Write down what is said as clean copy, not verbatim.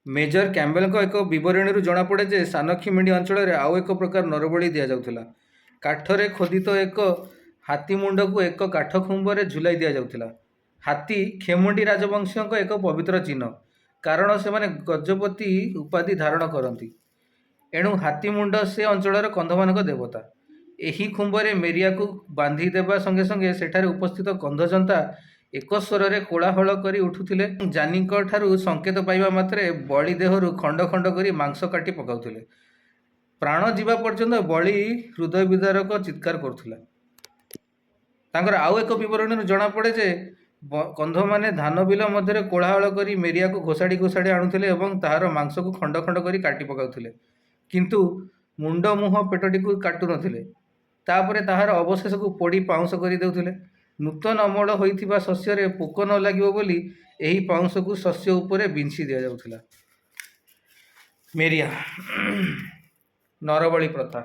Major କ୍ୟାମ୍ବେଲଙ୍କ ଏକ ବିବରଣୀରୁ ଜଣାପଡ଼େ ଯେ ସାନଖିମିଣ୍ଡି ଅଞ୍ଚଳରେ ଆଉ ଏକ ପ୍ରକାର ନରବଳି ଦିଆଯାଉଥିଲା। କାଠରେ ଖୋଦିତ ଏକ ହାତୀ ମୁଣ୍ଡକୁ ଏକ କାଠ ଖୁମ୍ବରେ ଝୁଲାଇ ଦିଆଯାଉଥିଲା। ହାତୀ ଖେମୁଣ୍ଡି ରାଜବଂଶୀୟଙ୍କ ଏକ ପବିତ୍ର ଚିହ୍ନ, କାରଣ ସେମାନେ ଗଜପତି ଉପାଧି ଧାରଣ କରନ୍ତି। ଏଣୁ ହାତୀ ମୁଣ୍ଡ ସେ ଅଞ୍ଚଳର କନ୍ଧମାନଙ୍କ ଦେବତା। ଏହି ଖୁମ୍ବରେ ମେରିଆକୁ ବାନ୍ଧି ଦେବା ସଙ୍ଗେ ସଙ୍ଗେ ସେଠାରେ ଉପସ୍ଥିତ କନ୍ଧଜନ୍ତା ଏକ ସ୍ୱରରେ କୋଳାହଳ କରି ଉଠୁଥିଲେ। ଜାନିଙ୍କ ଠାରୁ ସଂକେତ ପାଇବା ମାତ୍ରେ ବଳି ଦେହରୁ ଖଣ୍ଡ ଖଣ୍ଡ କରି ମାଂସ କାଟି ପକାଉଥିଲେ। ପ୍ରାଣ ଯିବା ପର୍ଯ୍ୟନ୍ତ ବଳି ହୃଦୟ ବିଦାରକ ଚିତ୍କାର କରୁଥିଲା। ତାଙ୍କର ଆଉ ଏକ ବିବରଣୀରୁ ଜଣାପଡ଼େ ଯେ କନ୍ଧମାନେ ଧାନ ବିଲ ମଧ୍ୟରେ କୋଳାହଳ କରି ମେରିଆକୁ ଘୋଷାଡ଼ି ଘୋଷାଡ଼ି ଆଣୁଥିଲେ ଏବଂ ତାହାର ମାଂସକୁ ଖଣ୍ଡ ଖଣ୍ଡ କରି କାଟି ପକାଉଥିଲେ, କିନ୍ତୁ ମୁଣ୍ଡ ମୁହଁ ପେଟଟିକୁ କାଟୁ ନଥିଲେ। ତାପରେ ତାହାର ଅବଶେଷକୁ ପୋଡ଼ି ପାଉଁଶ କରି ଦେଉଥିଲେ। ନୂତନ ଅମଳ ହୋଇଥିବା ଶସ୍ୟରେ ପୋକ ନ ଲାଗିବ ବୋଲି ଏହି ପାଉଁଶକୁ ଶସ୍ୟ ଉପରେ ବିଞ୍ଛି ଦିଆଯାଉଥିଲା। ମେରିଆ ନରବଳି ପ୍ରଥା।